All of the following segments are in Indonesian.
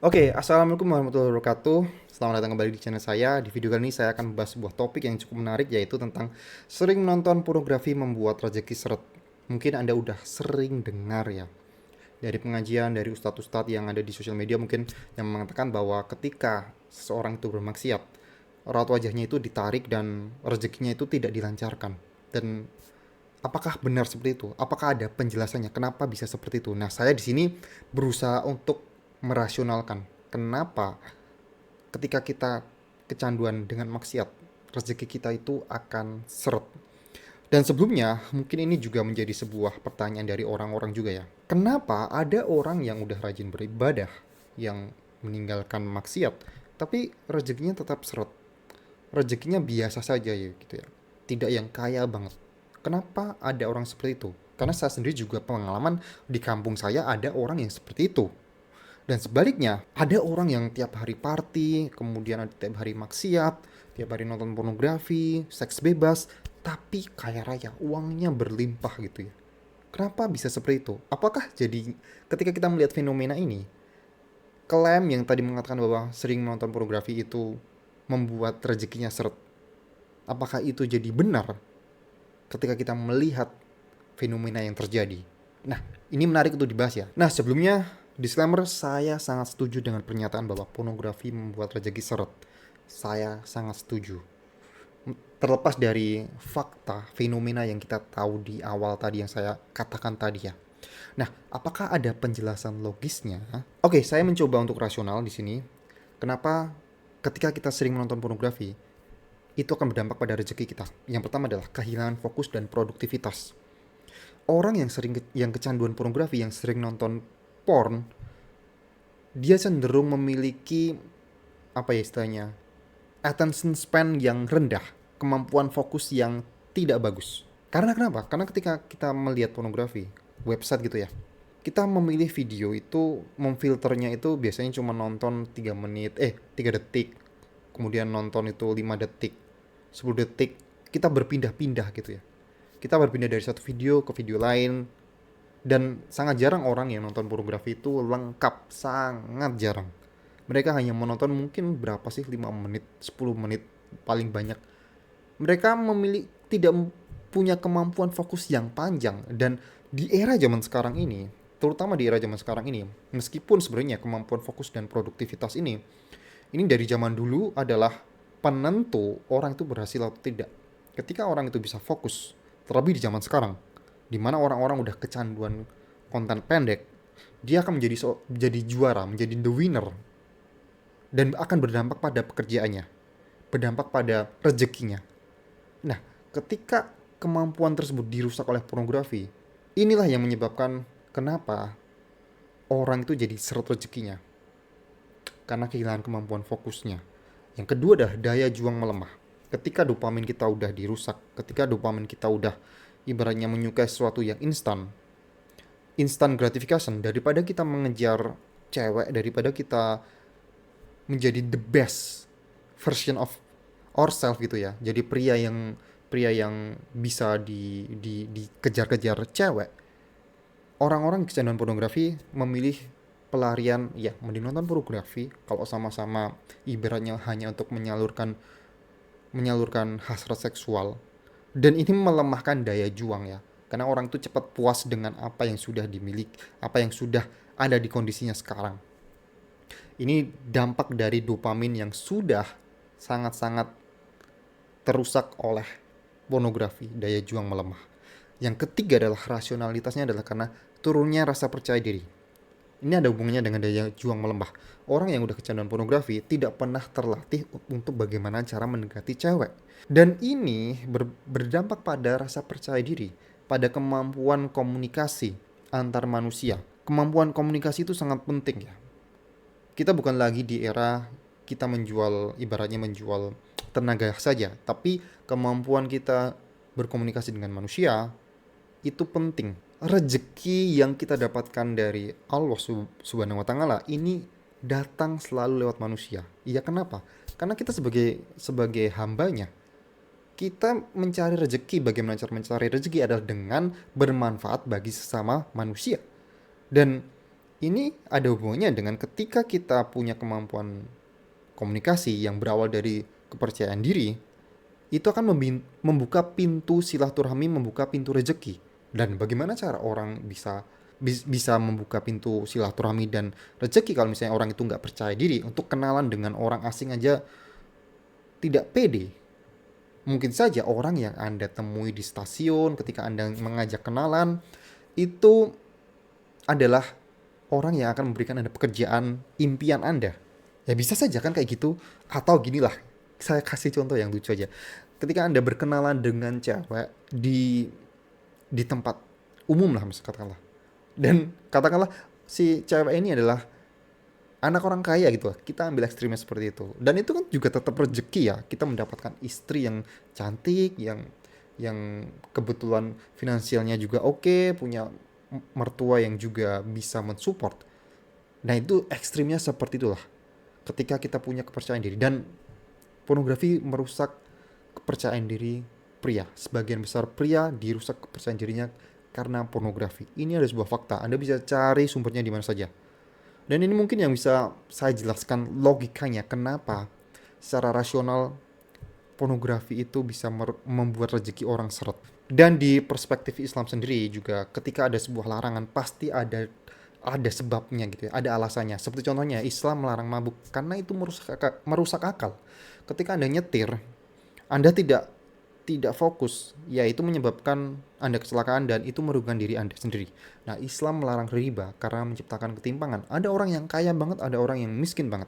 Oke, Assalamualaikum warahmatullahi wabarakatuh. Selamat datang kembali di channel saya. Di video kali ini saya akan membahas sebuah topik yang cukup menarik, yaitu tentang sering menonton pornografi membuat rezeki seret. Mungkin Anda udah sering dengar ya, dari pengajian, dari ustadz-ustadz yang ada di sosial media mungkin, yang mengatakan bahwa ketika seseorang itu bermaksiat, raut wajahnya itu ditarik dan rezekinya itu tidak dilancarkan. Dan apakah benar seperti itu? Apakah ada penjelasannya? Kenapa bisa seperti itu? Nah, saya di sini berusaha untuk merasionalkan kenapa ketika kita kecanduan dengan maksiat, rezeki kita itu akan seret. Dan sebelumnya, mungkin ini juga menjadi sebuah pertanyaan dari orang-orang juga ya. Kenapa ada orang yang udah rajin beribadah, yang meninggalkan maksiat, tapi rezekinya tetap seret? Rezekinya biasa saja ya gitu ya. Tidak yang kaya banget. Kenapa ada orang seperti itu? Karena saya sendiri juga pengalaman di kampung saya ada orang yang seperti itu. Dan sebaliknya, ada orang yang tiap hari party, kemudian ada tiap hari maksiat, tiap hari nonton pornografi, seks bebas, tapi kaya raya, uangnya berlimpah gitu ya. Kenapa bisa seperti itu? Apakah jadi ketika kita melihat fenomena ini, klaim yang tadi mengatakan bahwa sering menonton pornografi itu membuat rezekinya seret, apakah itu jadi benar ketika kita melihat fenomena yang terjadi? Nah, ini menarik untuk dibahas ya. Nah, sebelumnya, disclaimer, saya sangat setuju dengan pernyataan bahwa pornografi membuat rezeki seret. Saya sangat setuju. Terlepas dari fakta, fenomena yang kita tahu di awal tadi yang saya katakan tadi ya. Nah, apakah ada penjelasan logisnya? Oke, saya mencoba untuk rasional di sini. Kenapa ketika kita sering menonton pornografi, itu akan berdampak pada rezeki kita. Yang pertama adalah kehilangan fokus dan produktivitas. Orang yang kecanduan pornografi, yang sering nonton porn, dia cenderung memiliki apa ya istilahnya, attention span yang rendah, kemampuan fokus yang tidak bagus. Karena kenapa? Karena ketika kita melihat pornografi, website gitu ya, kita memilih video itu, memfilternya itu biasanya cuma nonton 3 menit, 3 detik, kemudian nonton itu 5 detik, 10 detik, kita berpindah-pindah gitu ya. Kita berpindah dari satu video ke video lain, dan sangat jarang orang yang nonton pornografi itu lengkap, sangat jarang. Mereka hanya menonton mungkin berapa sih, 5 menit, 10 menit paling banyak. Mereka memilih tidak punya kemampuan fokus yang panjang. Dan di era zaman sekarang ini, terutama di era zaman sekarang ini, meskipun sebenarnya kemampuan fokus dan produktivitas ini dari zaman dulu adalah penentu orang itu berhasil atau tidak. Ketika orang itu bisa fokus, terlebih di zaman sekarang, di mana orang-orang udah kecanduan konten pendek, dia akan menjadi juara, menjadi the winner, dan akan berdampak pada pekerjaannya, berdampak pada rezekinya. Nah, ketika kemampuan tersebut dirusak oleh pornografi, inilah yang menyebabkan kenapa orang itu jadi seret rezekinya, karena kehilangan kemampuan fokusnya. Yang kedua adalah daya juang melemah. Ketika dopamin kita udah dirusak, ketika dopamin kita udah ibaratnya menyukai sesuatu yang instan, instant gratification, daripada kita mengejar cewek, daripada kita menjadi the best version of ourselves gitu ya, jadi pria yang bisa dikejar-kejar cewek, orang-orang kecanduan pornografi memilih pelarian ya, mending nonton pornografi kalau sama-sama ibaratnya hanya untuk menyalurkan hasrat seksual. Dan ini melemahkan daya juang ya, karena orang itu cepat puas dengan apa yang sudah dimiliki, apa yang sudah ada di kondisinya sekarang. Ini dampak dari dopamin yang sudah sangat-sangat terusak oleh pornografi, daya juang melemah. Yang ketiga adalah rasionalitasnya, adalah karena turunnya rasa percaya diri. Ini ada hubungannya dengan daya juang melemah. Orang yang udah kecanduan pornografi tidak pernah terlatih untuk bagaimana cara mendekati cewek. Dan ini berdampak pada rasa percaya diri, pada kemampuan komunikasi antar manusia. Kemampuan komunikasi itu sangat penting ya. Kita bukan lagi di era kita menjual, ibaratnya menjual tenaga saja, tapi kemampuan kita berkomunikasi dengan manusia itu penting. Rezeki yang kita dapatkan dari Allah Subhanahu wa taala ini datang selalu lewat manusia. Iya, kenapa? Karena kita sebagai hambanya, kita mencari rezeki. Bagaimana cara mencari rezeki adalah dengan bermanfaat bagi sesama manusia. Dan Ini ada hubungannya dengan ketika kita punya kemampuan komunikasi yang berawal dari kepercayaan diri, itu akan membuka pintu silaturahmi, membuka pintu rezeki. Dan bagaimana cara orang bisa membuka pintu silaturahmi dan rezeki kalau misalnya orang itu nggak percaya diri untuk kenalan dengan orang asing aja tidak pede. Mungkin saja orang yang Anda temui di stasiun ketika Anda mengajak kenalan itu adalah orang yang akan memberikan Anda pekerjaan impian Anda. Ya bisa saja kan kayak gitu. Atau ginilah, saya kasih contoh yang lucu aja. Ketika Anda berkenalan dengan cewek di tempat umum lah, misalnya katakanlah. Dan katakanlah si cewek ini adalah anak orang kaya gitu lah. Kita ambil ekstrimnya seperti itu. Dan itu kan juga tetap rezeki ya. Kita mendapatkan istri yang cantik, yang kebetulan finansialnya juga oke, punya mertua yang juga bisa mensupport. Nah itu ekstrimnya seperti itulah. Ketika kita punya kepercayaan diri. Dan pornografi merusak kepercayaan diri pria. Sebagian besar pria dirusak kepercayaan dirinya karena pornografi. Ini ada sebuah fakta. Anda bisa cari sumbernya di mana saja. Dan ini mungkin yang bisa saya jelaskan logikanya kenapa secara rasional pornografi itu bisa membuat rezeki orang seret. Dan di perspektif Islam sendiri juga ketika ada sebuah larangan pasti ada sebabnya gitu ya, ada alasannya. Seperti contohnya Islam melarang mabuk karena itu merusak akal. Ketika Anda nyetir, Anda tidak fokus, ya itu menyebabkan Anda kecelakaan dan itu merugikan diri Anda sendiri. Nah, Islam melarang riba karena menciptakan ketimpangan. Ada orang yang kaya banget, ada orang yang miskin banget.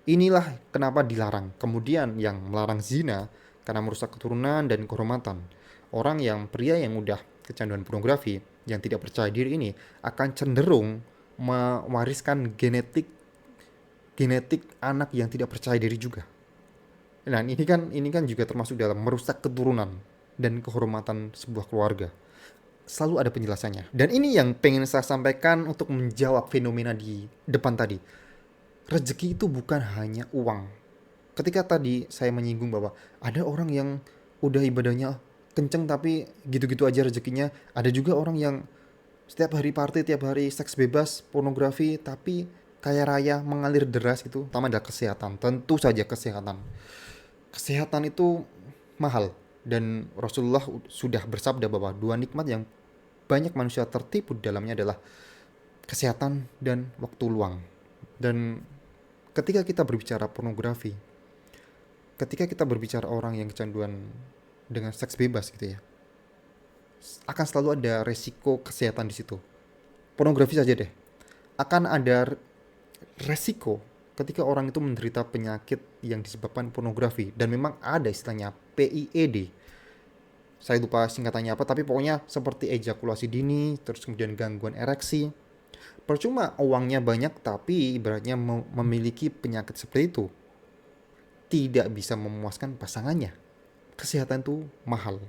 Inilah kenapa dilarang. Kemudian yang melarang zina karena merusak keturunan dan kehormatan. Orang yang pria yang udah kecanduan pornografi, yang tidak percaya diri ini akan cenderung mewariskan genetik anak yang tidak percaya diri juga. Nah, ini kan juga termasuk dalam merusak keturunan dan kehormatan sebuah keluarga. Selalu ada penjelasannya. Dan ini yang pengen saya sampaikan untuk menjawab fenomena di depan tadi. Rezeki itu bukan hanya uang. Ketika tadi saya menyinggung bahwa ada orang yang udah ibadahnya kenceng tapi gitu-gitu aja rezekinya. Ada juga orang yang setiap hari party, tiap hari seks bebas, pornografi, tapi kaya raya mengalir deras gitu. Pertama adalah kesehatan. Tentu saja kesehatan. Kesehatan itu mahal. Dan Rasulullah sudah bersabda bahwa dua nikmat yang banyak manusia tertipu di dalamnya adalah kesehatan dan waktu luang. Dan ketika kita berbicara pornografi, ketika kita berbicara orang yang kecanduan dengan seks bebas gitu ya, akan selalu ada resiko kesehatan di situ. Pornografi saja deh, akan ada resiko ketika orang itu menderita penyakit yang disebabkan pornografi. Dan memang ada istilahnya PIED. Saya lupa singkatannya apa, tapi pokoknya seperti ejakulasi dini, terus kemudian gangguan ereksi. Percuma uangnya banyak, tapi ibaratnya memiliki penyakit seperti itu tidak bisa memuaskan pasangannya. Kesehatan itu mahal,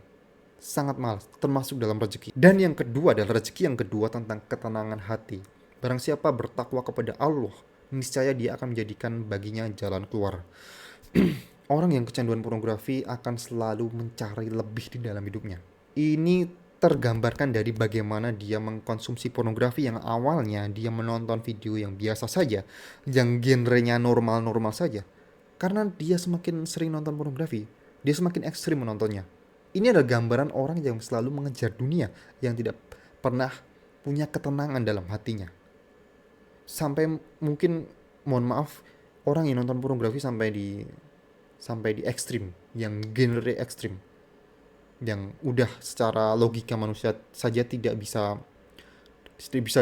sangat mahal, termasuk dalam rezeki. Dan yang kedua adalah rezeki yang kedua tentang ketenangan hati. Barang siapa bertakwa kepada Allah, niscaya dia akan menjadikan baginya jalan keluar. Orang yang kecanduan pornografi akan selalu mencari lebih di dalam hidupnya. Ini tergambarkan dari bagaimana dia mengkonsumsi pornografi yang awalnya dia menonton video yang biasa saja, yang genrenya normal-normal saja. Karena dia semakin sering nonton pornografi, dia semakin ekstrim menontonnya. Ini adalah gambaran orang yang selalu mengejar dunia, yang tidak pernah punya ketenangan dalam hatinya. Sampai mungkin, mohon maaf, orang yang nonton pornografi sampai di ekstrim, yang genre ekstrim, yang udah secara logika manusia saja tidak bisa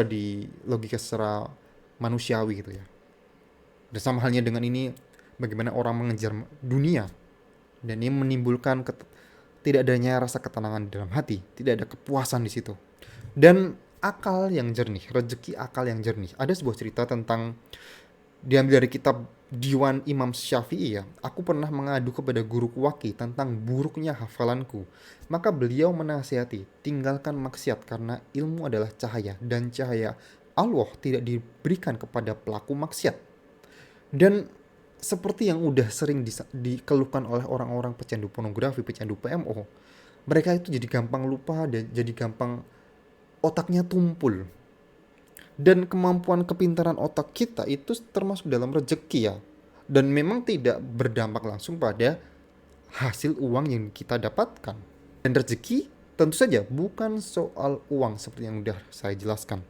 di logika secara manusiawi gitu ya. Dan sama halnya dengan ini, bagaimana orang mengejar dunia, dan ini menimbulkan tidak adanya rasa ketenangan di dalam hati, tidak ada kepuasan di situ. Dan akal yang jernih, rezeki akal yang jernih. Ada sebuah cerita tentang, diambil dari kitab Diwan Imam Syafi'i ya. Aku pernah mengadu kepada guruku Waki tentang buruknya hafalanku. Maka beliau menasihati, tinggalkan maksiat karena ilmu adalah cahaya, dan cahaya Allah tidak diberikan kepada pelaku maksiat. Dan seperti yang udah sering dikeluhkan oleh orang-orang pecandu pornografi, pecandu PMO, mereka itu jadi gampang lupa dan jadi gampang otaknya tumpul. Dan kemampuan kepintaran otak kita itu termasuk dalam rezeki ya. Dan memang tidak berdampak langsung pada hasil uang yang kita dapatkan. Dan rezeki tentu saja bukan soal uang seperti yang udah saya jelaskan.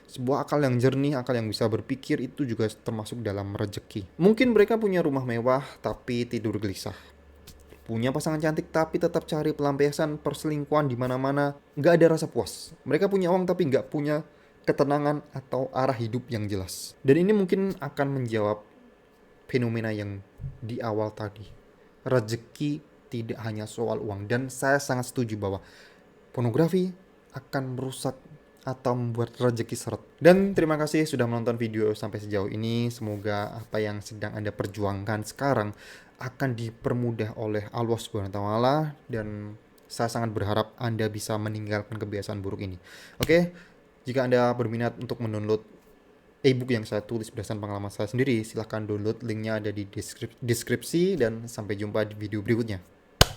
Sebuah akal yang jernih, akal yang bisa berpikir itu juga termasuk dalam rezeki. Mungkin mereka punya rumah mewah tapi tidur gelisah. Punya pasangan cantik tapi tetap cari pelampiasan perselingkuhan di mana-mana, nggak ada rasa puas. Mereka punya uang tapi nggak punya ketenangan atau arah hidup yang jelas. Dan ini mungkin akan menjawab fenomena yang di awal tadi. Rezeki tidak hanya soal uang, dan saya sangat setuju bahwa pornografi akan merusak atau membuat rezeki seret. Dan terima kasih sudah menonton video sampai sejauh ini. Semoga apa yang sedang Anda perjuangkan sekarang akan dipermudah oleh Allah Subhanahu wa taala, dan saya sangat berharap Anda bisa meninggalkan kebiasaan buruk ini. Oke, jika Anda berminat untuk mendownload e-book yang saya tulis berdasarkan pengalaman saya sendiri, silahkan download, linknya ada di deskripsi, dan sampai jumpa di video berikutnya.